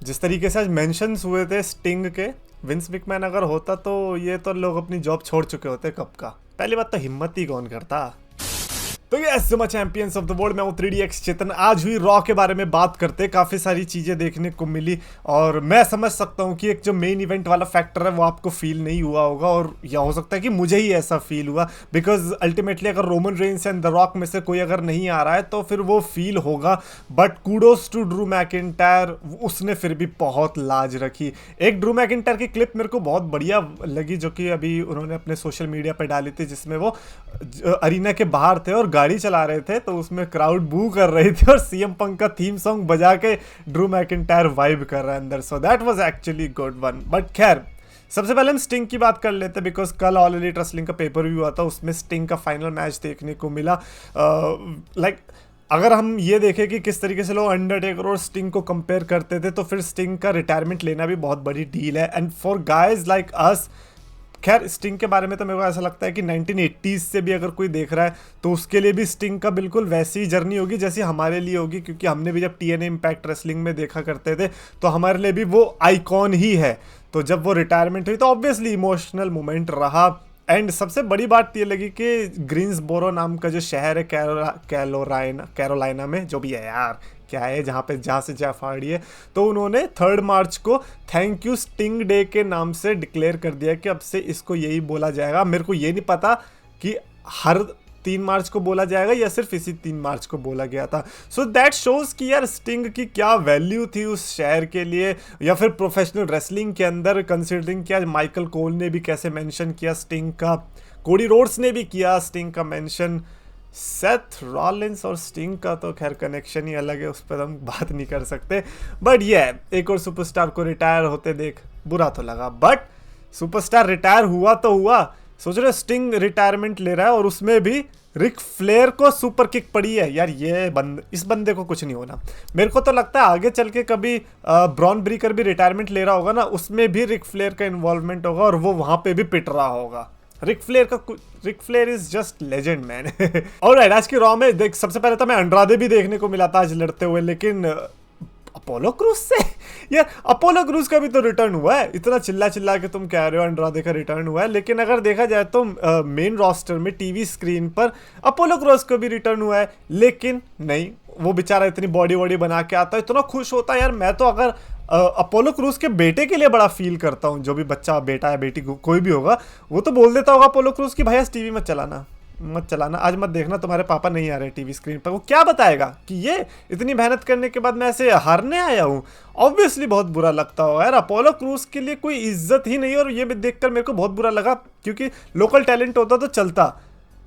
जिस तरीके से आज मेंशंस हुए थे स्टिंग के, विंस मैकमैन अगर होता तो ये तो लोग अपनी जॉब छोड़ चुके होते कब का। पहली बात तो हिम्मत ही कौन करता। तो यस मैं चैंपियंस ऑफ द वर्ल्ड, मैं हूँ 3DX चेतन। आज हुई रॉ के बारे में बात करते, काफ़ी सारी चीज़ें देखने को मिली और मैं समझ सकता हूँ कि एक जो मेन इवेंट वाला फैक्टर है वो आपको फील नहीं हुआ होगा, और या हो सकता है कि मुझे ही ऐसा फील हुआ, बिकॉज अल्टीमेटली अगर Roman Reigns and the rock में से कोई अगर नहीं आ रहा है तो फिर वो फील होगा। But kudos to Drew McIntyre, उसने फिर भी बहुत लाज रखी। एक ड्रू मैकिंटायर की क्लिप मेरे को बहुत बढ़िया लगी जो कि अभी उन्होंने अपने सोशल मीडिया पर डाली थी, जिसमें वो अरीना के बाहर थे और गाड़ी चला रहे थे, तो उसमें क्राउड बू कर रही थी और सीएम पंक का थीम सॉन्ग बजा के ड्रू मैकिंटायर वाइब कर रहा है अंदर। So that was actually good one. But खैर, सबसे पहले हम स्टिंग की बात कर लेते हैं, बिकॉज कल ऑल एलिट रेसलिंग का पेपर व्यू हुआ था, उसमें स्टिंग का फाइनल मैच देखने को मिला। अगर हम ये देखें कि किस तरीके से लोग अंडरटेकर और स्टिंग को कंपेयर करते थे, तो फिर स्टिंग का रिटायरमेंट लेना भी बहुत बड़ी डील है। And for guys like us, खैर स्टिंग के बारे में तो मेरे को ऐसा लगता है कि 1980s से भी अगर कोई देख रहा है तो उसके लिए भी स्टिंग का बिल्कुल वैसी ही जर्नी होगी जैसी हमारे लिए होगी, क्योंकि हमने भी जब TNA इम्पैक्ट रेसलिंग में देखा करते थे तो हमारे लिए भी वो आइकॉन ही है। तो जब वो रिटायरमेंट हुई तो ऑब्वियसली इमोशनल मोमेंट रहा। एंड सबसे बड़ी बात ये लगी कि ग्रीन्सबोरो नाम का जो शहर है कैरोलाइना में, जो भी है यार क्या है, जहाँ से जेफ हार्डी है, तो उन्होंने 3 मार्च को थैंक यू स्टिंग डे के नाम से डिक्लेयर कर दिया कि अब से इसको यही बोला जाएगा। मेरे को ये नहीं पता कि हर 3 मार्च को बोला जाएगा या सिर्फ इसी 3 मार्च को बोला गया था। सो दैट शोज कि यार स्टिंग की क्या वैल्यू थी उस शहर के लिए या फिर प्रोफेशनल रेसलिंग के अंदर, कंसिडरिंग कि आज माइकल कोल ने भी कैसे मेंशन किया स्टिंग का, कोडी रोड्स ने भी किया स्टिंग का मेंशन, सेथ रॉलिंस और स्टिंग का तो खैर कनेक्शन ही अलग है, उस पर हम बात नहीं कर सकते। बट ये एक और सुपरस्टार को रिटायर होते देख बुरा तो लगा, बट सुपरस्टार रिटायर हुआ तो हुआ। सोच रहे स्टिंग रिटायरमेंट ले रहा है और उसमें भी रिक फ्लेयर को सुपर किक पड़ी है यार। इस बंदे को कुछ नहीं होना। मेरे को तो लगता है आगे चल के कभी ब्रॉन ब्रीकर भी रिटायरमेंट ले रहा होगा ना, उसमें भी रिक फ्लेयर का इन्वॉल्वमेंट होगा और वो वहां पे भी पिट रहा होगा। Ric Flair is just legend man. और आज की रॉ में देख, सबसे पहले तो मैं अंड्रादे भी देखने को मिला था आज लड़ते हुए, लेकिन अपोलो क्रूज से यार, अपोलो क्रूज का भी तो रिटर्न हुआ है। इतना चिल्ला चिल्ला के तुम कह रहे हो अंड्रादे का रिटर्न हुआ है, लेकिन अगर देखा जाए तो मेन रोस्टर में टीवी स्क्रीन पर अपोलो क्रूज का भी रिटर्न हुआ है, लेकिन नहीं, वो बेचारा इतनी बॉडी वॉडी बना के आता है, इतना खुश होता है यार। मैं तो अगर अपोलो क्रूज के बेटे के लिए बड़ा फील करता हूँ, जो भी बच्चा बेटा या बेटी कोई भी होगा, वो तो बोल देता होगा अपोलो क्रूज की भाई आज टीवी मत चलाना, आज मत देखना, तुम्हारे पापा नहीं आ रहे टीवी स्क्रीन पर। वो क्या बताएगा कि ये इतनी मेहनत करने के बाद मैं ऐसे हारने आया हूँ। ऑब्वियसली बहुत बुरा लगता होगा यार, अपोलो क्रूज के लिए कोई इज्जत ही नहीं। और ये देखकर मेरे को बहुत बुरा लगा, क्योंकि लोकल टैलेंट होता तो चलता,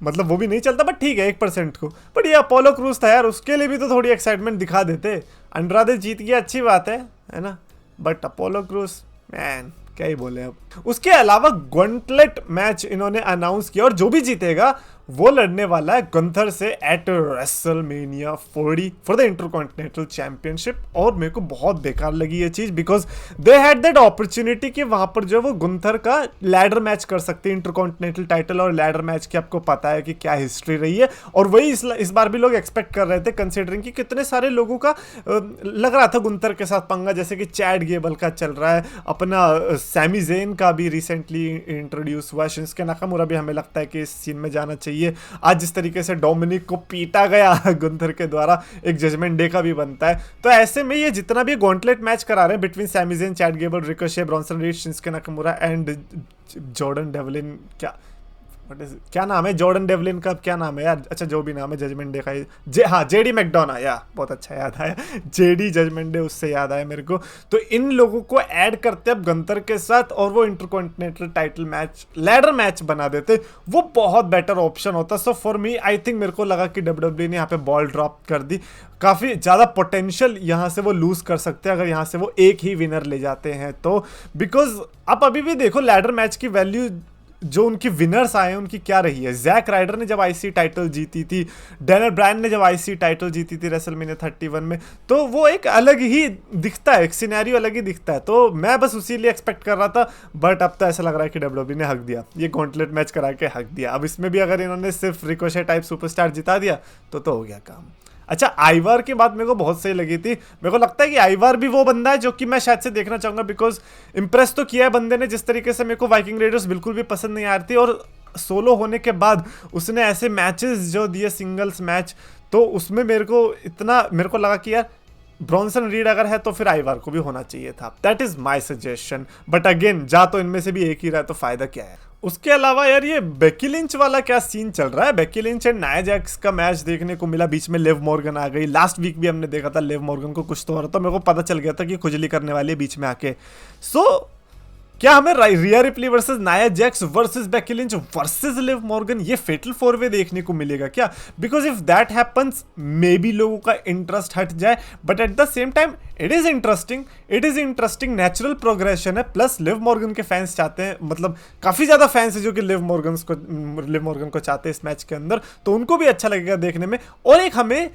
मतलब वो भी नहीं चलता बट ठीक है 1% को, बट ये अपोलो क्रूज था यार, उसके लिए भी तो थोड़ी एक्साइटमेंट दिखा देते। अंड्रादे जीत गया, अच्छी बात है ना, बट अपोलो क्रूज मैन क्या ही बोले अब। उसके अलावा गॉन्टलेट मैच इन्होंने अनाउंस किया और जो भी जीतेगा वो लड़ने वाला है गुंथर से eight WrestleMania 40 for the intercontinental championship. और मेरे को बहुत बेकार लगी ये चीज, because they had that opportunity कि वहां पर जो है वो गुंथर का लैडर मैच कर सकते हैं, इंटरकॉन्टिनेंटल टाइटल और लैडर मैच की आपको पता है कि क्या हिस्ट्री रही है। और वही इस बार भी लोग एक्सपेक्ट कर रहे थे, कंसिडरिंग कि कितने सारे लोगों का लग रहा था गुंथर के साथ पंगा, जैसे कि चैड गेबल का चल रहा है, अपना सैमी ज़ेन का भी रिसेंटली इंट्रोड्यूस हुआ, शिंसुके नाकामुरा भी हमें लगता है कि इस सीन में जाना चाहिए। आज जिस तरीके से डोमिनिक को पीटा गया गुंथर के द्वारा, एक जजमेंट डे का भी बनता है। तो ऐसे में ये जितना भी गॉन्टलेट मैच करा रहे हैं between Sami Zayn, Chad Gable, Ricochet, Bronson Reed, Shinsuke Nakamura and Jordan Devlin, क्या नाम है जॉर्डन डेवलिन का, क्या नाम है यार, अच्छा जो भी नाम है, जजमेंट डे का हाँ जेडी मैकडोना, या बहुत अच्छा याद आया, जेडी जजमेंट डे, उससे याद आया मेरे को। तो इन लोगों को ऐड करते अब गंतर के साथ और वो intercontinental title match, ladder match बना देते, वो बहुत बेटर ऑप्शन होता। So for me I think, मेरे को लगा कि डब्ल्यूडब्ल्यूई ने यहाँ पे बॉल ड्रॉप कर दी, काफ़ी ज़्यादा पोटेंशियल यहाँ से वो लूज़ कर सकते हैं अगर यहाँ से वो एक ही विनर ले जाते हैं तो। बिकॉज आप अभी भी देखो लैडर मैच की वैल्यू, जो उनकी विनर्स आए हैं उनकी क्या रही है। जैक राइडर ने जब आईसी टाइटल जीती थी, डैनियल ब्रायन ने जब आईसी टाइटल जीती थी रेसलमेनिया 31 में, तो वो एक अलग ही दिखता है, एक सिनेरियो अलग ही दिखता है। तो मैं बस उसी लिए एक्सपेक्ट कर रहा था, बट अब तो ऐसा लग रहा है कि डब्ल्यूडब्ल्यूई ने हक दिया, ये गॉन्टलेट मैच करा के हक दिया। अब इसमें भी अगर इन्होंने सिर्फ रिकोशे टाइप सुपरस्टार जिता दिया तो हो गया काम। अच्छा, आइवार की बात मेरे को बहुत सही लगी थी। मेरे को लगता है कि आइवार भी वो बंदा है जो कि मैं शायद से देखना चाहूंगा, बिकॉज इम्प्रेस तो किया है बंदे ने जिस तरीके से। मेरे को वाइकिंग रेडर्स बिल्कुल भी पसंद नहीं आ रही थी, और सोलो होने के बाद उसने ऐसे मैचेस जो दिए, सिंगल्स मैच, तो उसमें मेरे को लगा कि यार ब्रॉन्सन रीड अगर है तो फिर आइवार को भी होना चाहिए था। That is my suggestion. But again, जा तो इनमें से भी एक ही रहा है तो फायदा क्या है। उसके अलावा यार ये बेकी लिंच वाला क्या सीन चल रहा है। Becky Lynch and Nia Jax का मैच देखने को मिला, बीच में लिव मॉर्गन आ गई। लास्ट वीक भी हमने देखा था लिव मॉर्गन को कुछ तो हो रहा था, मेरे को पता चल गया था कि खुजली करने वाली है बीच में आके। सो क्या हमें रिया replay versus Nia Jax versus Becky Lynch versus Liv Morgan ये फेटल 4-वे देखने को मिलेगा क्या? Because if that happens may be लोगों का इंटरेस्ट हट जाए, but at the same time it is interesting, natural progression है। प्लस लिव मॉर्गन के फैंस चाहते हैं, मतलब काफी ज्यादा फैंस है जो कि लिव मॉर्गन को चाहते हैं इस मैच के अंदर, तो उनको भी अच्छा लगेगा देखने में। और एक हमें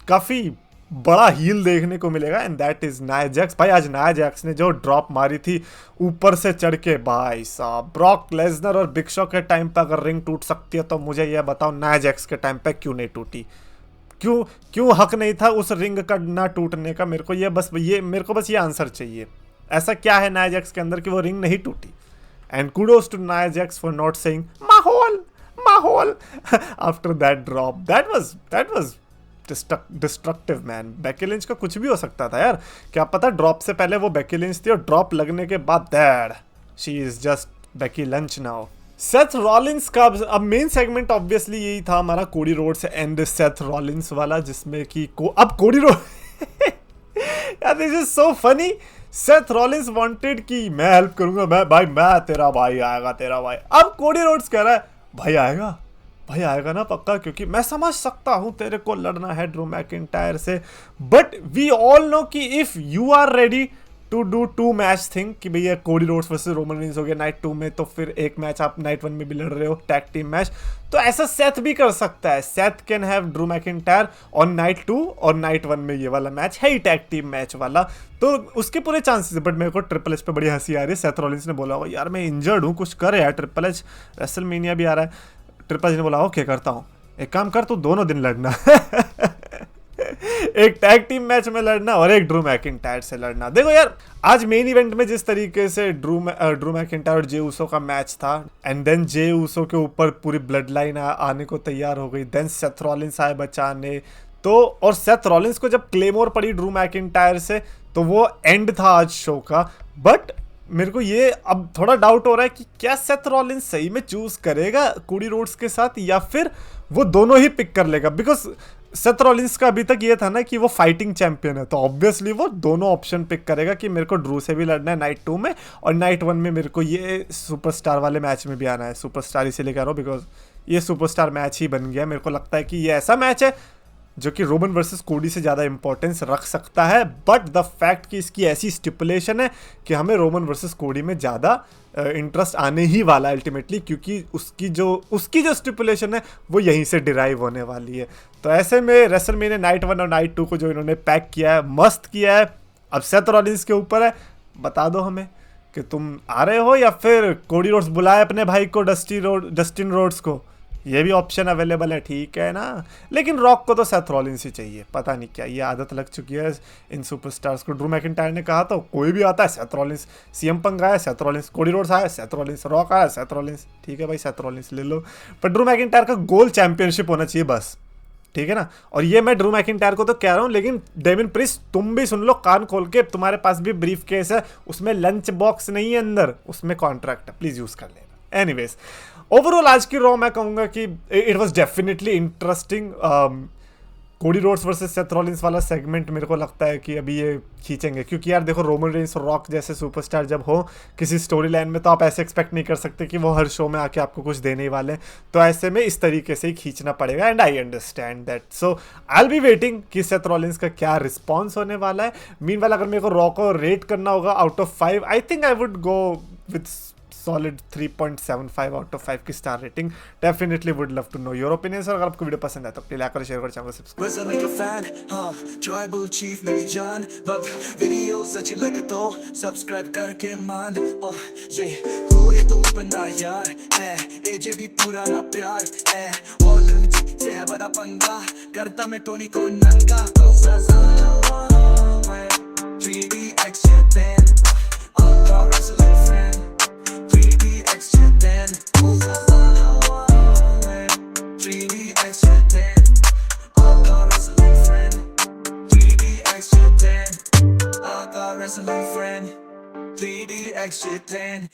काफी बड़ा हील देखने को मिलेगा, and that is Nia Jax. भाई आज नाया जैक्स ने जो ड्रॉप मारी थी ऊपर से चढ़ के, भाई साहब, ब्रॉक लेसनर और बिग शो के टाइम पे अगर रिंग टूट सकती है तो मुझे यह बताओ नाया जैक्स के टाइम पे क्यों नहीं टूटी? क्यों हक नहीं था उस रिंग का ना टूटने का? मेरे को बस ये आंसर चाहिए। ऐसा क्या है नाया जैक्स के अंदर कि वो रिंग नहीं टूटी? And kudos to Nia Jax for not saying माहौल after that drop. That was destructive man. Becky Lynch का कुछ भी हो सकता था यार, क्या पता ड्रॉप से पहले वो बेकी लिंच थी और ड्रॉप लगने के बाद that she is just Becky Lynch now. Seth Rollins का अब मेन सेगमेंट ऑब्वियसली यही था हमारा, Cody Rhodes and Seth Rollins वाला, जिसमें कि अब कोडी रोड यार this is so funny. Seth Rollins wanted कि मैं हेल्प करूंगा, मैं तेरा भाई आएगा, तेरा भाई। अब कोडी रोड्स कह रहा है भाई आएगा ना पक्का, क्योंकि मैं समझ सकता हूं तेरे को लड़ना है ड्रू मैकिंटायर से, बट वी ऑल नो कि if you are ready to do 2 match thing, कि भैया Cody Rhodes versus Roman Reigns हो गया नाइट 2 में, तो फिर एक मैच आप नाइट 1 में भी लड़ रहे हो टैग टीम मैच, तो ऐसा सेथ भी कर सकता है। Seth can have Drew McIntyre on night 2 और नाइट 1 में ये वाला मैच है ही टैग टीम मैच वाला, तो उसके पूरे चांसेस है। बट मेरे को ट्रिपल एच पे बड़ी हंसी आ रही है। सेथ रॉलिंस ने बोला होगा यार मैं इंजर्ड हूँ, कुछ कर यार, ट्रिपल एच रेसलमेनिया भी आ रहा है। ट्रिपल एच ने बोला ओके करता हूँ, एक काम कर तू दोनों दिन लड़ना एक टैग टीम मैच में लड़ना और एक ड्रू मैकिंटायर से लड़ना। देखो यार आज मेन इवेंट में जिस तरीके से ड्रू मैकिंटायर और जे ऊसो का मैच था, एंड देन जे ऊसो के ऊपर पूरी ब्लड लाइन आने को तैयार हो गई, देन सेथ रॉलिंस आए बचाने, तो और सेथ रॉलिंस को जब क्लेमोर पड़ी ड्रू मैकिंटायर से, तो वो एंड था आज शो का। बट मेरे को ये अब थोड़ा डाउट हो रहा है कि क्या सेथ रॉलिंस सही में चूज करेगा कोडी रोड्स के साथ, या फिर वो दोनों ही पिक कर लेगा। बिकॉज सेथ रॉलिंस का अभी तक ये था ना कि वो फाइटिंग चैंपियन है, तो ऑब्वियसली वो दोनों ऑप्शन पिक करेगा कि मेरे को ड्रू से भी लड़ना है नाइट 2 में, और नाइट 1 में मेरे को ये सुपरस्टार वाले मैच में भी आना है। सुपरस्टार इसीलिए कह रहा हूँ बिकॉज ये सुपरस्टार मैच ही बन गया। मेरे को लगता है कि ये ऐसा मैच है जो कि रोमन वर्सेस कोडी से ज़्यादा इंपॉर्टेंस रख सकता है, बट द फैक्ट कि इसकी ऐसी स्टिपुलेशन है कि हमें रोमन वर्सेस कोडी में ज़्यादा इंटरेस्ट आने ही वाला है अल्टीमेटली, क्योंकि उसकी जो स्टिपुलेशन है वो यहीं से डिराइव होने वाली है। तो ऐसे में रेसलमेनिया नाइट 1 और नाइट 2 को जो इन्होंने पैक किया है, मस्त किया है। अब सेथ रॉलिंस के ऊपर है, बता दो हमें कि तुम आ रहे हो या फिर कोडी रोड्स बुलाए अपने भाई को, डस्टिन रोड्स को, ये भी ऑप्शन अवेलेबल है, ठीक है ना। लेकिन रॉक को तो सेथ रॉलिंस ही चाहिए, पता नहीं क्या ये आदत लग चुकी है इन सुपरस्टार्स को। ड्रू मैकिंटायर ने कहा तो कोई भी आता है सेथ रॉलिंस, सीएम पंग आया सेथ रॉलिंस, कोडी रोड्स आया सेथ रॉलिंस, रॉक आया सेथ रॉलिंस, ठीक है भाई सेथ रॉलिंस ले लो। पर ड्रू मैकिंटायर का गोल चैंपियनशिप होना चाहिए बस, ठीक है ना। और ये मैं ड्रू मैकिंटायर को तो कह रहा हूँ, लेकिन डेमिन प्रिस्ट तुम भी सुन लो कान खोल के, तुम्हारे पास भी ब्रीफ केस है, उसमें लंच बॉक्स नहीं है अंदर, उसमें कॉन्ट्रैक्ट है, प्लीज यूज कर लेना। एनीवेज ओवरऑल आज की रॉ मैं कहूँगा कि it was definitely interesting. Cody Rhodes versus Seth Rollins वाला सेगमेंट मेरे को लगता है कि अभी ये खींचेंगे, क्योंकि यार देखो रोमन रेंस और रॉक जैसे सुपरस्टार जब हो किसी स्टोरी लाइन में, तो आप ऐसे एक्सपेक्ट नहीं कर सकते कि वो हर शो में आके आपको कुछ देने ही वाले हैं। तो ऐसे में इस तरीके से ही खींचना पड़ेगा, and I understand that. So I will be waiting कि सेथ रॉलिंस का क्या रिस्पॉन्स होने वाला है। मीनवाइल अगर मेरे को रॉ को रेट करना होगा out of 5, I think I would go with solid 3.75 out of 5 की star rating. Definitely would love to know your opinions, और अगर आपको वीडियो पसंद है तो प्लीज लाइक और शेयर कर, चैनल को subscribe Kaya bada pangga Karta मैं टोनी को नंगा मैं 3D X10 Ultra wrestling friend 3D X10 3D X10 Ultra wrestling friend 3D X10 Ultra wrestling friend 3D X10